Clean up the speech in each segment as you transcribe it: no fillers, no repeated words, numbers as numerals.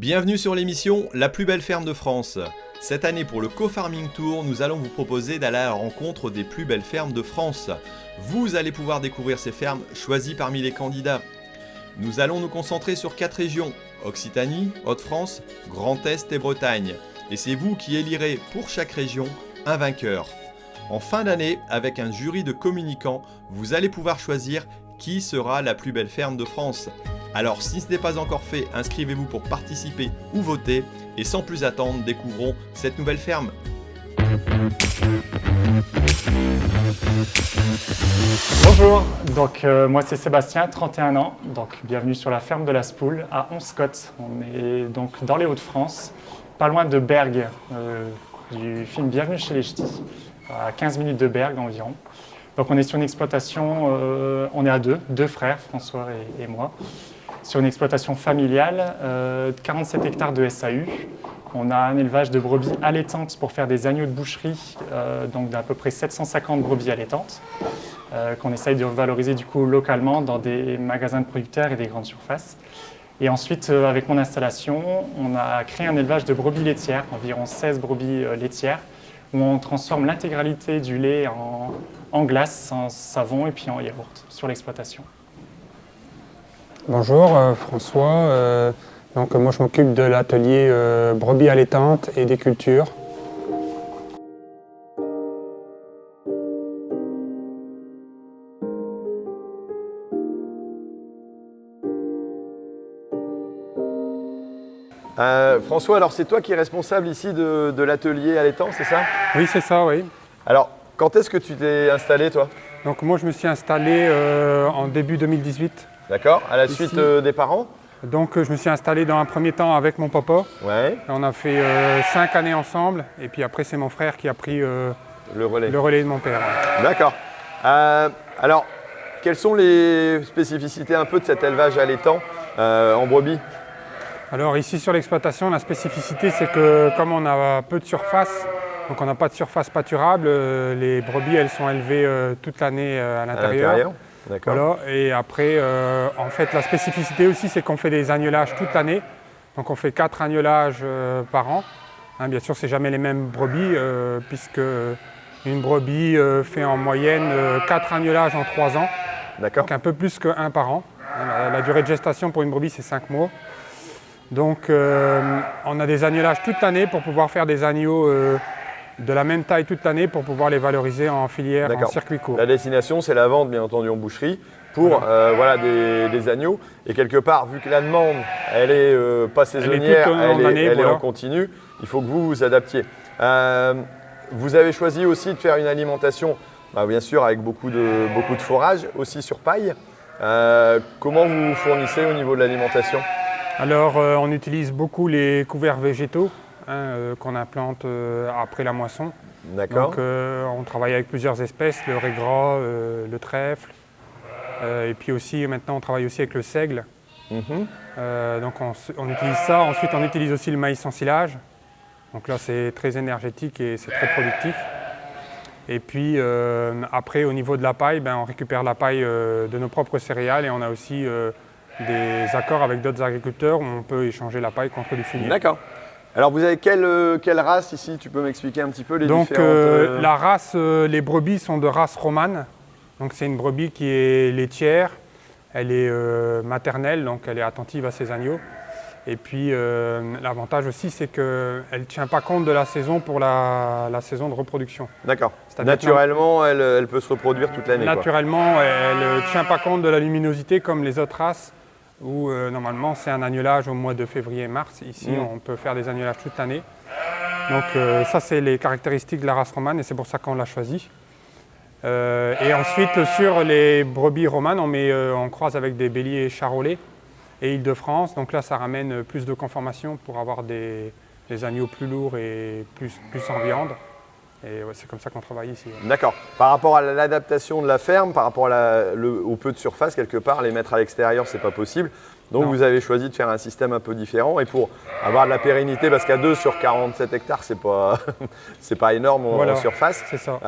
Bienvenue sur l'émission La plus belle ferme de France. Cette année pour le Co-Farming Tour, nous allons vous proposer d'aller à la rencontre des plus belles fermes de France. Vous allez pouvoir découvrir ces fermes choisies parmi les candidats. Nous allons nous concentrer sur 4 régions, Occitanie, Hauts-de-France, Grand Est et Bretagne. Et c'est vous qui élirez pour chaque région un vainqueur. En fin d'année, avec un jury de communicants, vous allez pouvoir choisir qui sera la plus belle ferme de France. Alors si ce n'est pas encore fait, inscrivez-vous pour participer ou voter. Et sans plus attendre, découvrons cette nouvelle ferme. Bonjour, moi c'est Sébastien, 31 ans, bienvenue sur la ferme de la Spoule à Onscott. On est donc dans les Hauts-de-France, pas loin de Bergues, du film Bienvenue chez les Ch'tis, à 15 minutes de Bergues environ. Donc on est sur une exploitation, on est à deux frères, François et moi, sur une exploitation familiale, 47 hectares de SAU. On a un élevage de brebis allaitantes pour faire des agneaux de boucherie, donc d'à peu près 750 brebis allaitantes, qu'on essaye de valoriser du coup localement dans des magasins de producteurs et des grandes surfaces. Et ensuite, avec mon installation, on a créé un élevage de brebis laitières, environ 16 brebis laitières, où on transforme l'intégralité du lait en glace, en savon et puis en yaourt sur l'exploitation. Bonjour, François. Moi, je m'occupe de l'atelier brebis allaitantes et des cultures. François, alors c'est toi qui es responsable ici de l'atelier allaitant, c'est ça? Oui, c'est ça, oui. Alors, quand est-ce que tu t'es installé, toi? Donc moi, je me suis installé en début 2018. D'accord, à la suite des parents? Donc je me suis installé dans un premier temps avec mon papa. Ouais. On a fait 5 années ensemble et puis après c'est mon frère qui a pris le relais de mon père. D'accord. Alors, quelles sont les spécificités un peu de cet élevage allaitant en brebis? Alors ici sur l'exploitation, la spécificité c'est que comme on a peu de surface, donc on n'a pas de surface pâturable, les brebis elles sont élevées toute l'année à l'intérieur. D'accord. Voilà. Et après, en fait, la spécificité aussi, c'est qu'on fait des agnelages toute l'année. Donc, on fait 4 agnelages par an. Bien sûr, c'est jamais les mêmes brebis, puisque une brebis fait en moyenne 4 agnelages en 3 ans. D'accord. Donc, un peu plus qu'un par an. La durée de gestation pour une brebis, c'est 5 mois. Donc, on a des agnelages toute l'année pour pouvoir faire des agneaux de la même taille toute l'année pour pouvoir les valoriser en filière, en circuit court. La destination, c'est la vente, bien entendu, en boucherie pour des agneaux. Et quelque part, vu que la demande, elle est pas saisonnière, elle est en continu, il faut que vous vous adaptiez. Vous avez choisi aussi de faire une alimentation, bien sûr, avec beaucoup de fourrage, aussi sur paille. Comment vous vous fournissez au niveau de l'alimentation? Alors, on utilise beaucoup les couverts végétaux. Qu'on implante après la moisson. D'accord. Donc on travaille avec plusieurs espèces, le régras, le trèfle, et puis aussi maintenant on travaille aussi avec le seigle. Donc on utilise ça. Ensuite on utilise aussi le maïs en silage. Donc là c'est très énergétique et c'est très productif. Et puis après au niveau de la paille, on récupère la paille de nos propres céréales et on a aussi des accords avec d'autres agriculteurs où on peut échanger la paille contre du fumier. D'accord. Alors vous avez quelle race ici? Tu peux m'expliquer un petit peu les différentes… Donc la race, les brebis sont de race romane. Donc c'est une brebis qui est laitière, elle est maternelle, donc elle est attentive à ses agneaux. Et puis l'avantage aussi c'est qu'elle ne tient pas compte de la saison pour la saison de reproduction. D'accord. Naturellement, elle peut se reproduire toute l'année. Naturellement, elle ne tient pas compte de la luminosité comme les autres races. Où normalement c'est un agnelage au mois de février-mars. Ici, on peut faire des agnelages toute l'année. Donc ça, c'est les caractéristiques de la race romane et c'est pour ça qu'on l'a choisi. Et ensuite, sur les brebis romanes, on croise avec des béliers charolais et Île-de-France. Donc là, ça ramène plus de conformation pour avoir des agneaux plus lourds et plus en viande. Et c'est comme ça qu'on travaille ici. D'accord. Par rapport à l'adaptation de la ferme, par rapport au peu de surface, quelque part, les mettre à l'extérieur, c'est pas possible. Donc vous avez choisi de faire un système un peu différent. Et pour avoir de la pérennité, parce qu'à 2 sur 47 hectares, c'est pas énorme en surface. C'est ça.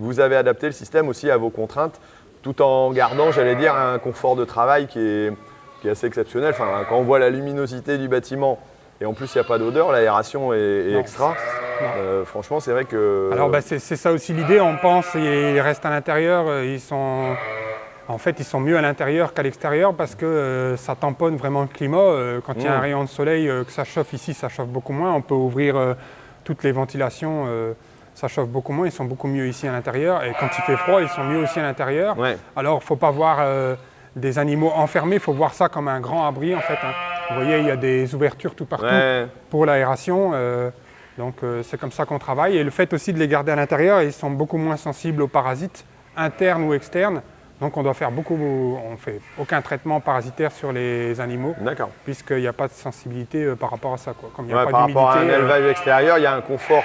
Vous avez adapté le système aussi à vos contraintes, tout en gardant, j'allais dire, un confort de travail qui est assez exceptionnel. Enfin, quand on voit la luminosité du bâtiment Et en plus, il n'y a pas d'odeur, l'aération est Non. extra. Non. Franchement, c'est vrai que… Alors c'est ça aussi l'idée, on pense ils restent à l'intérieur, en fait ils sont mieux à l'intérieur qu'à l'extérieur parce que ça tamponne vraiment le climat. Quand il y a un rayon de soleil, que ça chauffe ici, ça chauffe beaucoup moins. On peut ouvrir toutes les ventilations, ça chauffe beaucoup moins, ils sont beaucoup mieux ici à l'intérieur. Et quand il fait froid, ils sont mieux aussi à l'intérieur. Ouais. Alors il ne faut pas voir des animaux enfermés, il faut voir ça comme un grand abri en fait. Hein. Vous voyez, il y a des ouvertures tout partout pour l'aération. Donc c'est comme ça qu'on travaille. Et le fait aussi de les garder à l'intérieur, ils sont beaucoup moins sensibles aux parasites, internes ou externes. Donc on fait aucun traitement parasitaire sur les animaux, puisqu'il n'y a pas de sensibilité par rapport à ça, quoi. Comme il n'y a pas par rapport à un d'humidité, élevage extérieur, il y a un confort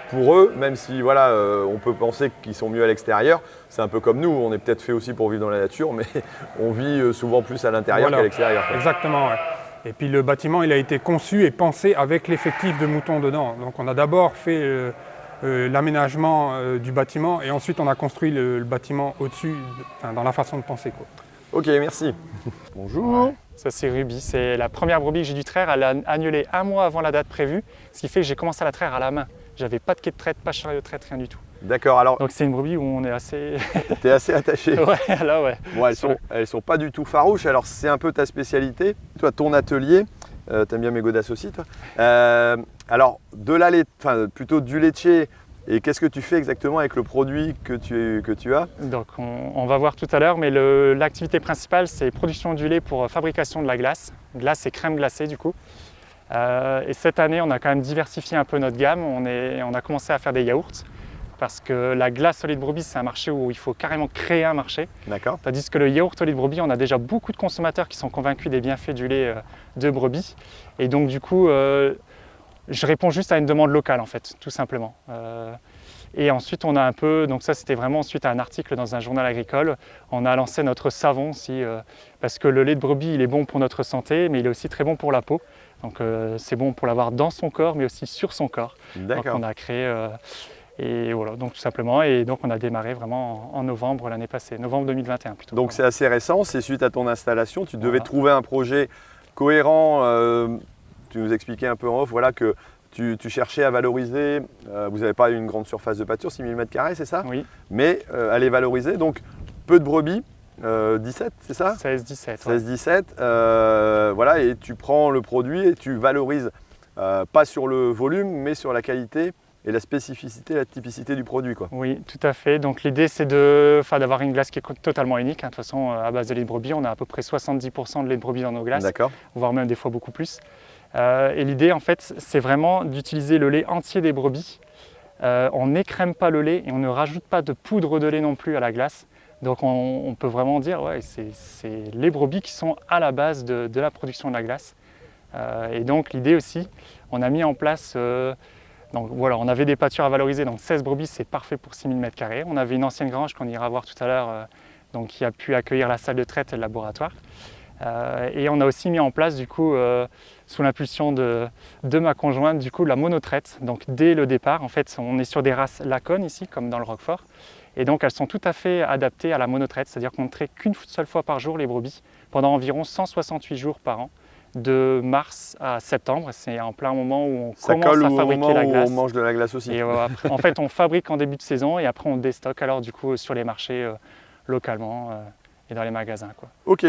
pour eux, même si voilà, on peut penser qu'ils sont mieux à l'extérieur. C'est un peu comme nous, on est peut-être fait aussi pour vivre dans la nature, mais on vit souvent plus à l'intérieur qu'à l'extérieur. Exactement, ouais. Et puis le bâtiment, il a été conçu et pensé avec l'effectif de moutons dedans. Donc on a d'abord fait l'aménagement du bâtiment et ensuite on a construit le bâtiment au-dessus, dans la façon de penser, quoi. Ok, merci. Bonjour. Ouais, ça c'est Ruby, c'est la première brebis que j'ai dû traire. Elle a annulé un mois avant la date prévue, ce qui fait que j'ai commencé à la traire à la main. J'avais pas de quai de traite, pas de chariot de traite, rien du tout. D'accord, alors… Donc c'est une brebis où on est assez… T'es assez attaché. Ouais, là ouais. Bon, elles sont pas du tout farouches, alors c'est un peu ta spécialité. Toi, ton atelier, t'aimes bien mes godasses aussi, toi. Alors, plutôt du laitier, et qu'est-ce que tu fais exactement avec le produit que tu as? Donc on va voir tout à l'heure, mais l'activité principale c'est production du lait pour fabrication de la glace. Glace et crème glacée du coup. Et cette année, on a quand même diversifié un peu notre gamme. On a commencé à faire des yaourts parce que la glace au lait de brebis, c'est un marché où il faut carrément créer un marché. D'accord. Tandis que le yaourt au lait de brebis, on a déjà beaucoup de consommateurs qui sont convaincus des bienfaits du lait de brebis. Et donc du coup, je réponds juste à une demande locale en fait, tout simplement. Et ensuite, on a un peu, donc ça c'était vraiment suite à un article dans un journal agricole, on a lancé notre savon aussi, parce que le lait de brebis, il est bon pour notre santé, mais il est aussi très bon pour la peau. Donc c'est bon pour l'avoir dans son corps, mais aussi sur son corps. Donc on a créé, et voilà, donc tout simplement, et donc on a démarré vraiment en novembre l'année passée, novembre 2021 plutôt. Donc c'est assez récent, c'est suite à ton installation, tu devais trouver un projet cohérent, tu nous expliquais un peu en off, voilà que tu cherchais à valoriser, vous n'avez pas une grande surface de pâture, 6000 m², c'est ça? Oui. Mais à les valoriser, donc peu de brebis, 17, c'est ça? 16-17. 16-17, voilà, et tu prends le produit et tu valorises, pas sur le volume, mais sur la qualité et la spécificité, la typicité du produit, quoi. Oui, tout à fait. Donc l'idée c'est d'avoir une glace qui est totalement unique. De toute façon, à base de lait de brebis, on a à peu près 70% de lait de brebis dans nos glaces, voire même des fois beaucoup plus. Et l'idée en fait, c'est vraiment d'utiliser le lait entier des brebis. On n'écrème pas le lait et on ne rajoute pas de poudre de lait non plus à la glace. Donc on peut vraiment dire, ouais, c'est les brebis qui sont à la base de la production de la glace. Et donc l'idée aussi, on a mis en place, donc voilà, on avait des pâtures à valoriser, donc 16 brebis c'est parfait pour 6000 m². On avait une ancienne grange qu'on ira voir tout à l'heure, donc qui a pu accueillir la salle de traite et le laboratoire. Et on a aussi mis en place du coup, sous l'impulsion de ma conjointe, du coup la monotraite. Donc dès le départ, en fait, on est sur des races Laconne ici, comme dans le Roquefort. Et donc elles sont tout à fait adaptées à la monotraite, c'est-à-dire qu'on ne traite qu'une seule fois par jour les brebis, pendant environ 168 jours par an, de mars à septembre. C'est en plein moment où on commence à fabriquer la glace. Où on mange de la glace aussi. Et après, en fait, on fabrique en début de saison et après on déstocke alors du coup sur les marchés localement et dans les magasins, quoi. Ok.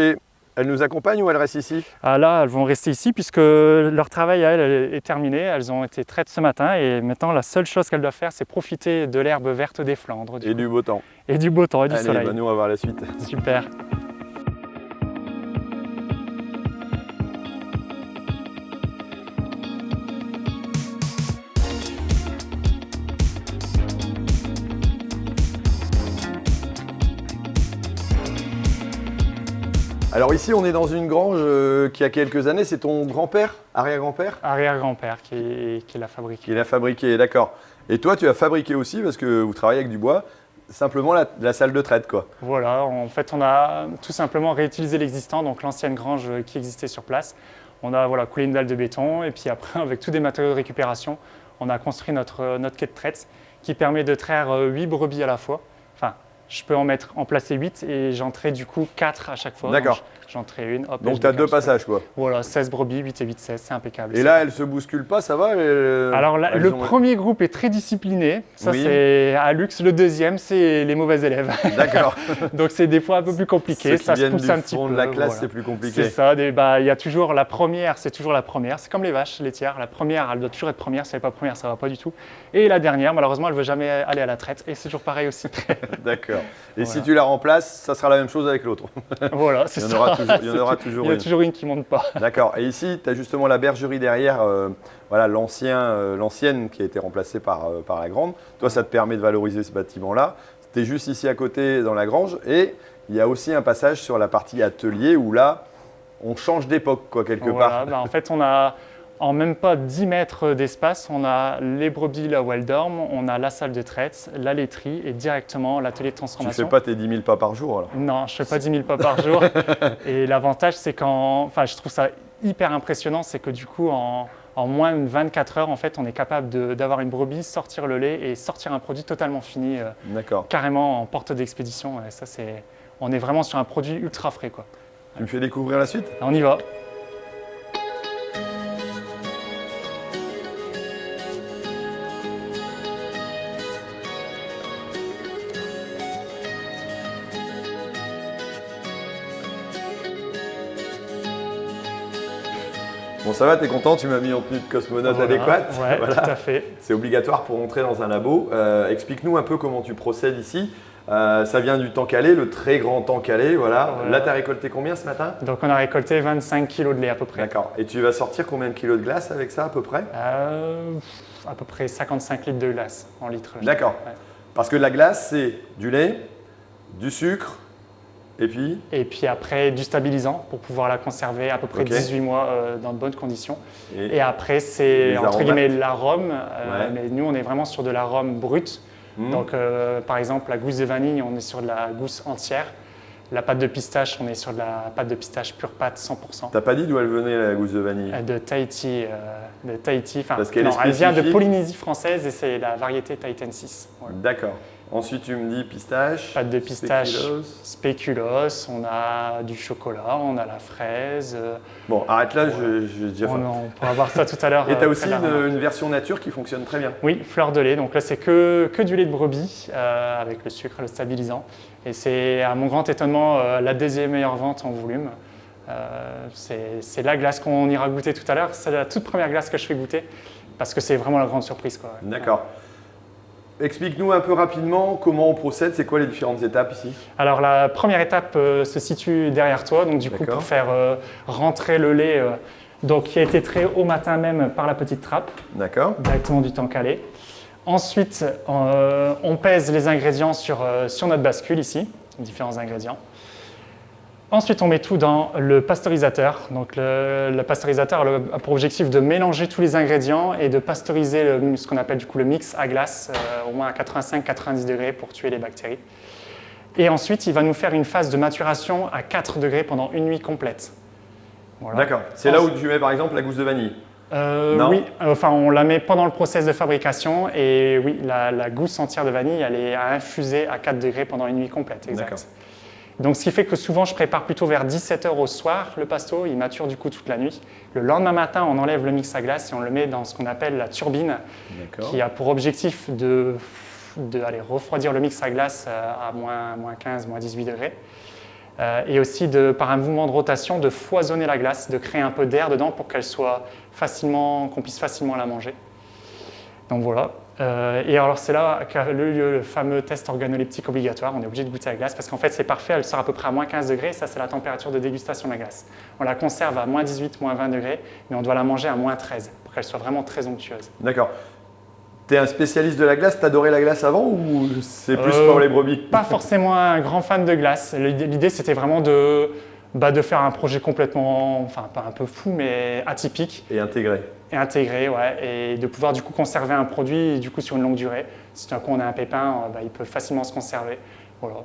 Elles nous accompagnent ou elles restent ici? Ah là, elles vont rester ici puisque leur travail à elles est terminé. Elles ont été traites ce matin et maintenant la seule chose qu'elles doivent faire, c'est profiter de l'herbe verte des Flandres. Du beau temps. Et du beau temps et du soleil. Bah nous on va voir la suite. Super. Alors ici, on est dans une grange qui a quelques années. C'est ton grand-père, arrière-grand-père? Arrière-grand-père qui l'a fabriqué. Qui l'a fabriqué, d'accord. Et toi, tu as fabriqué aussi, parce que vous travaillez avec du bois, simplement la salle de traite, quoi. Voilà, en fait, on a tout simplement réutilisé l'existant, donc l'ancienne grange qui existait sur place. On a coulé une dalle de béton et puis après, avec tous des matériaux de récupération, on a construit notre quai de traite qui permet de traire 8 brebis à la fois. Enfin, je peux en placer 8 et j'en traite du coup 4 à chaque fois. D'accord. j'en trie une. Hop, et Donc je tu as décale. 2 passages quoi. Voilà, 16 brebis, 8 et 8, 16, c'est impeccable. Et là, elles se bousculent pas, ça va Alors là, elles le ont- premier groupe est très discipliné, ça Oui. c'est à luxe. Le deuxième, c'est les mauvais élèves. D'accord. Donc c'est des fois un peu plus Ceux compliqué, qui ça se viennent pousse du un petit fond peu. de la classe, voilà. c'est plus compliqué. C'est ça, il y a toujours la première, c'est toujours la première. C'est comme les vaches laitières, la première, elle doit toujours être première. Si elle n'est pas première, ça ne va pas du tout. Et la dernière, malheureusement, elle ne veut jamais aller à la traite. Et c'est toujours pareil aussi. D'accord. Et Voilà. si tu la remplaces, ça sera la même chose avec l'autre. Voilà, c'est Il y en ça. aura toujours, il y en aura toujours Il y a une. toujours une qui ne monte pas. D'accord. Et ici, tu as justement la bergerie derrière, voilà, l'ancienne qui a été remplacée par la grande. Toi, ça te permet de valoriser ce bâtiment-là. Tu es juste ici à côté dans la grange. Et il y a aussi un passage sur la partie atelier où là, on change d'époque, quoi, quelque part. Voilà, en fait, on a en même pas 10 mètres d'espace, on a les brebis là où elles dorment, on a la salle de traite, la laiterie et directement l'atelier de Tu transformation. fais pas tes 10 000 pas par jour alors. Non, je ne fais pas 10 000 pas par jour. Et l'avantage, c'est enfin, je trouve ça hyper impressionnant, c'est que du coup, en moins de 24 heures, en fait, on est capable d'avoir une brebis, sortir le lait et sortir un produit totalement fini, D'accord. carrément en porte d'expédition. Et ça, on est vraiment sur un produit ultra frais, quoi. Tu me fais découvrir la suite? On y va. Bon, ça va, t'es content? Tu m'as mis en tenue de cosmonaute Voilà. adéquate. Ouais, Voilà. tout à fait. C'est obligatoire pour entrer dans un labo. Explique-nous un peu comment tu procèdes ici. Ça vient du temps calé, le très grand temps calé. Voilà. Voilà. Là, tu as récolté combien ce matin? Donc, on a récolté 25 kilos de lait à peu près. D'accord. Et tu vas sortir combien de kilos de glace avec ça à peu près? À peu près 55 litres de glace en litres. D'accord. Ouais. Parce que la glace, c'est du lait, du sucre, et puis Et puis après, du stabilisant pour pouvoir la conserver à peu près Ok. 18 mois dans de bonnes conditions. et- Et après, c'est Les entre aromates. guillemets l'arôme. Ouais. Mais nous, on est vraiment sur de l'arôme brut. Hmm. Donc, par exemple, la gousse de vanille, on est sur de la gousse entière. La pâte de pistache, on est sur de la pâte de pistache pure pâte 100%. T'as pas dit d'où elle venait la gousse de vanille? De Tahiti. Enfin, Parce qu'elle non, est elle vient de spécifique. Polynésie française et c'est la variété Tahitensis. Voilà. D'accord. Ensuite, tu me dis pistache. Pâte de pistache, spéculoos. spéculoos, on a du chocolat, on a la fraise. Bon, arrête là, j'ai déjà faim. On pourra voir ça tout à l'heure. Et tu as aussi près de la remarque. une version nature qui fonctionne très bien. Oui, fleur de lait. Donc là, c'est que du lait de brebis avec le sucre, le stabilisant. Et c'est, à mon grand étonnement, la deuxième meilleure vente en volume. C'est la glace qu'on ira goûter tout à l'heure. C'est la toute première glace que je fais goûter parce que c'est vraiment la grande surprise, quoi. D'accord. Explique-nous un peu rapidement comment on procède, c'est quoi les différentes étapes ici? Alors la première étape se situe derrière toi, donc du coup D'accord. pour faire rentrer le lait donc, qui a été trait au matin même par la petite trappe, D'accord. directement du temps calé. Ensuite, on pèse les ingrédients sur notre bascule ici, différents ingrédients. Ensuite, on met tout dans le pasteurisateur. Donc, le pasteurisateur a pour objectif de mélanger tous les ingrédients et de pasteuriser ce qu'on appelle du coup le mix à glace, au moins à 85-90 degrés pour tuer les bactéries. Et ensuite, il va nous faire une phase de maturation à 4 degrés pendant une nuit complète. Voilà. D'accord. C'est là où tu mets par exemple la gousse de vanille. Non. Oui, enfin on la met pendant le process de fabrication et oui, la gousse entière de vanille, elle est à infuser à 4 degrés pendant une nuit complète, D'accord. exact. Donc ce qui fait que souvent je prépare plutôt vers 17 h au soir le pasto, il mature du coup toute la nuit. Le lendemain matin, on enlève le mix à glace et on le met dans ce qu'on appelle la turbine D'accord. qui a pour objectif de refroidir le mix à glace à moins 15, moins 18 degrés. Et aussi par un mouvement de rotation de foisonner la glace, de créer un peu d'air dedans pour qu'on puisse facilement la manger. Donc voilà. Et alors c'est là qu'a le fameux test organoleptique obligatoire. On est obligé de goûter la glace parce qu'en fait c'est parfait, elle sort à peu près à moins 15 degrés. Ça c'est la température de dégustation de la glace. On la conserve à moins 18, moins 20 degrés, mais on doit la manger à moins 13 pour qu'elle soit vraiment très onctueuse. D'accord. T'es un spécialiste de la glace, t'adorais la glace avant ou c'est plus pour les brebis? Pas forcément un grand fan de glace. L'idée c'était vraiment de faire un projet complètement, enfin pas un peu fou, mais atypique. Et intégré. Et intégré, ouais, et de pouvoir du coup conserver un produit du coup sur une longue durée. Si d'un coup on a un pépin, il peut facilement se conserver. Voilà.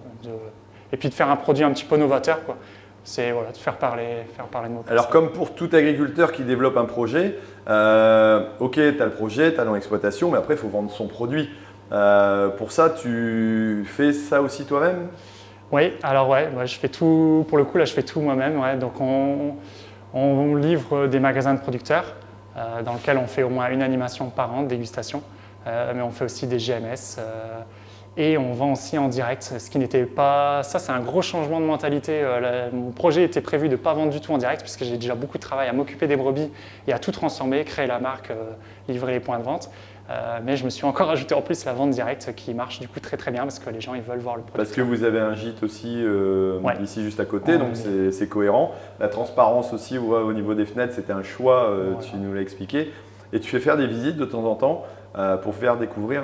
Et puis de faire un produit un petit peu novateur, quoi. C'est voilà, de faire parler de nos Alors comme pour tout agriculteur qui développe un projet, ok, tu as le projet, tu as dans l'exploitation, mais après il faut vendre son produit. Pour ça, tu fais ça aussi toi-même? Oui, alors ouais, je fais tout, pour le coup là je fais tout moi-même. Ouais. Donc on livre des magasins de producteurs dans lesquels on fait au moins une animation par an de dégustation, mais on fait aussi des GMS et on vend aussi en direct, ce qui n'était pas... Ça c'est un gros changement de mentalité. Mon projet était prévu de ne pas vendre du tout en direct puisque j'ai déjà beaucoup de travail à m'occuper des brebis et à tout transformer, créer la marque, livrer les points de vente. Mais je me suis encore ajouté en plus la vente directe qui marche du coup très très bien parce que les gens ils veulent voir le produit. Parce que vous avez un gîte aussi Ouais. ici juste à côté, donc c'est cohérent. La transparence aussi au niveau des fenêtres, c'était un choix, Voilà. tu nous l'as expliqué. Et tu fais faire des visites de temps en temps pour faire découvrir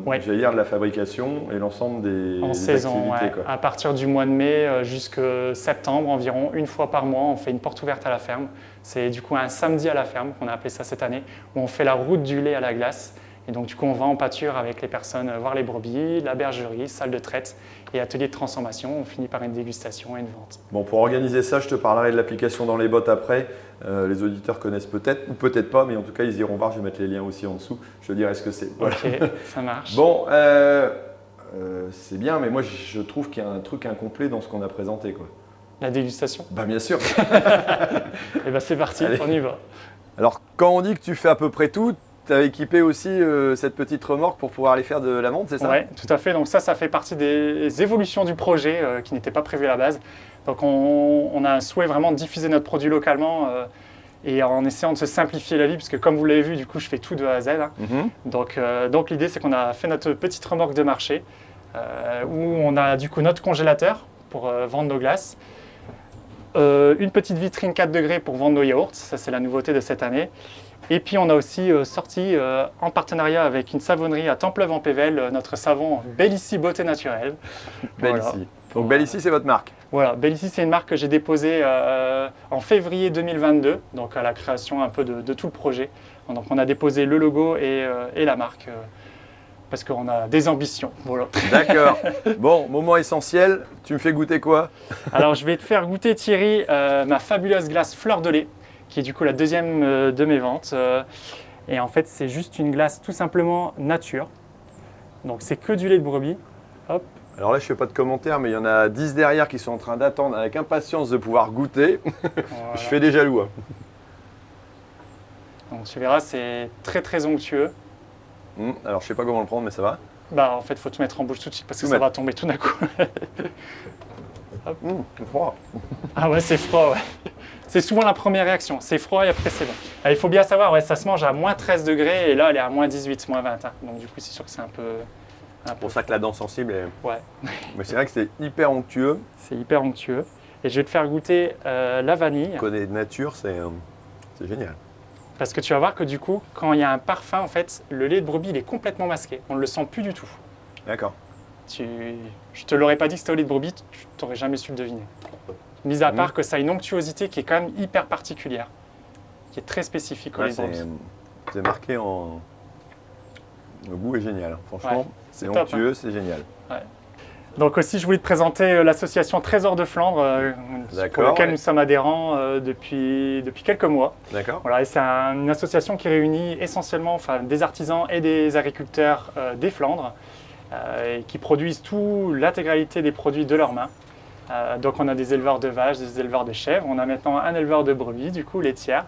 Ouais. j'allais dire, de la fabrication et l'ensemble des saison, activités. ouais. Quoi. À partir du mois de mai jusqu'à septembre environ, une fois par mois, on fait une porte ouverte à la ferme. C'est du coup un samedi à la ferme qu'on a appelé ça cette année, où on fait la route du lait à la glace. Et donc du coup on va en pâture avec les personnes voir les brebis, la bergerie, salle de traite et atelier de transformation. On finit par une dégustation et une vente. Bon, pour organiser ça, je te parlerai de l'application dans les bottes après. Les auditeurs connaissent peut-être ou peut-être pas, mais en tout cas ils iront voir. Je vais mettre les liens aussi en dessous. Je te dirai ce que c'est. Voilà. Ok, ça marche. Bon, c'est bien, mais moi je trouve qu'il y a un truc incomplet dans ce qu'on a présenté. Quoi. La dégustation. Bah bien sûr. Et ben c'est parti, Allez. on y va. Alors quand on dit que tu fais à peu près tout, tu as équipé aussi cette petite remorque pour pouvoir aller faire de la vente, c'est ça? Oui, tout à fait. Donc ça fait partie des évolutions du projet qui n'étaient pas prévues à la base. Donc on a un souhait vraiment de diffuser notre produit localement et en essayant de se simplifier la vie, parce que comme vous l'avez vu, du coup, je fais tout de A à Z. Hein. Donc l'idée, c'est qu'on a fait notre petite remorque de marché où on a du coup notre congélateur pour vendre nos glaces, une petite vitrine 4 degrés pour vendre nos yaourts, ça c'est la nouveauté de cette année. Et puis on a aussi sorti en partenariat avec une savonnerie à Templeuve-en-Pévèle notre savon Bellici Beauté Naturelle. Bellici. Voilà. Donc Bellici, c'est votre marque. Voilà, Bellici c'est une marque que j'ai déposée en février 2022, donc à la création un peu de tout le projet. Donc on a déposé le logo et la marque parce qu'on a des ambitions. Voilà. D'accord. Bon, moment essentiel, tu me fais goûter quoi? Alors je vais te faire goûter Thierry ma fabuleuse glace fleur de lait, qui est du coup la deuxième de mes ventes. Et en fait, c'est juste une glace tout simplement nature. Donc c'est que du lait de brebis. Hop. Alors là, je fais pas de commentaires, mais il y en a 10 derrière qui sont en train d'attendre avec impatience de pouvoir goûter. Voilà. Je fais des jaloux. Hein. Donc tu verras, c'est très très onctueux. Alors je sais pas comment le prendre, mais ça va. Bah en fait, faut te mettre en bouche tout de suite parce que Tout ça mettre. va tomber tout d'un coup. C'est froid. Ah ouais, c'est froid, ouais. C'est souvent la première réaction. C'est froid et après c'est bon. Il faut bien savoir, ouais, ça se mange à moins 13 degrés et là, elle est à moins 18, moins 20. Hein. Donc du coup, c'est sûr que c'est un peu C'est pour ça que la dent sensible est... Ouais, Mais c'est vrai que c'est hyper onctueux. c'est hyper onctueux. Et je vais te faire goûter la vanille. On connaît de nature, c'est génial. Parce que tu vas voir que du coup, quand il y a un parfum, en fait, le lait de brebis, il est complètement masqué. On ne le sent plus du tout. D'accord. Je te l'aurais pas dit que c'était au lait de brebis, tu n'aurais jamais su le deviner. Mis à part que ça a une onctuosité qui est quand même hyper particulière, qui est très spécifique au lait de brebis. C'est marqué en... Le goût est génial. Franchement, Ouais, c'est top, onctueux, c'est génial. Donc aussi, je voulais te présenter l'association Trésor de Flandre, pour D'accord, laquelle ouais. nous sommes adhérents depuis quelques mois. D'accord. Voilà, et c'est une association qui réunit essentiellement des artisans et des agriculteurs des Flandres et qui produisent l'intégralité des produits de leurs mains. Donc on a des éleveurs de vaches, des éleveurs de chèvres, on a maintenant un éleveur de brebis, du coup laitières,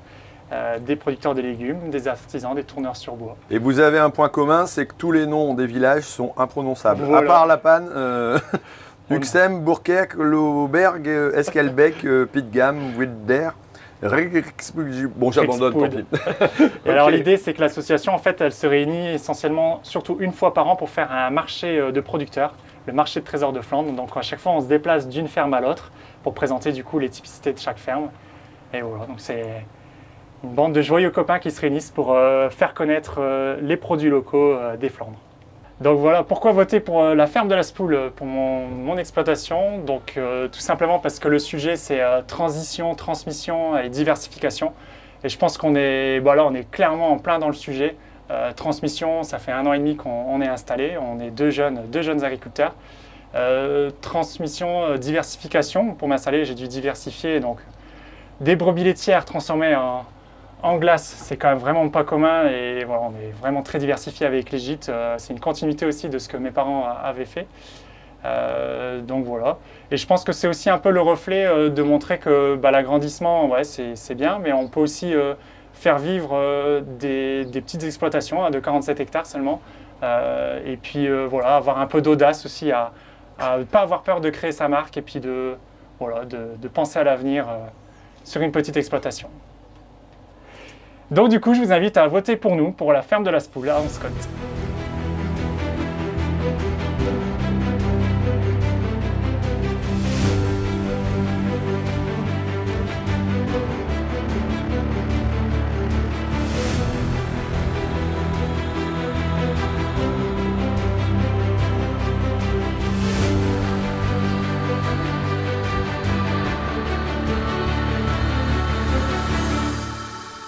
des producteurs de légumes, des artisans, des tourneurs sur bois. Et vous avez un point commun, c'est que tous les noms des villages sont imprononçables. Voilà. À part La Panne, Uxem, Bourkerk, Lauberg, Eskelbeck, Pitgam, Wilder, bon j'abandonne, tant pis. Et alors Ok. l'idée c'est que l'association en fait elle se réunit essentiellement surtout une fois par an pour faire un marché de producteurs, le marché de Trésor de Flandre. Donc à chaque fois on se déplace d'une ferme à l'autre pour présenter du coup les typicités de chaque ferme. Et voilà, donc c'est une bande de joyeux copains qui se réunissent pour faire connaître les produits locaux des Flandres. Donc voilà, pourquoi voter pour la ferme de la Spoule pour mon exploitation? Donc tout simplement parce que le sujet c'est transition, transmission et diversification. Et je pense qu'on est, on est clairement en plein dans le sujet. Transmission, ça fait 1 an et demi qu'on est installé, on est deux jeunes agriculteurs. Transmission, diversification, pour m'installer j'ai dû diversifier. Donc des brebis laitières transformées en glace, c'est quand même vraiment pas commun et voilà, on est vraiment très diversifié avec les gîtes. C'est une continuité aussi de ce que mes parents avaient fait. Donc voilà. Et je pense que c'est aussi un peu le reflet de montrer que l'agrandissement, ouais, c'est bien, mais on peut aussi faire vivre des petites exploitations de 47 hectares seulement. Et puis voilà, avoir un peu d'audace aussi à ne pas avoir peur de créer sa marque et puis de penser à l'avenir sur une petite exploitation. Donc du coup, je vous invite à voter pour nous, pour la ferme de la Spoule à Anscott.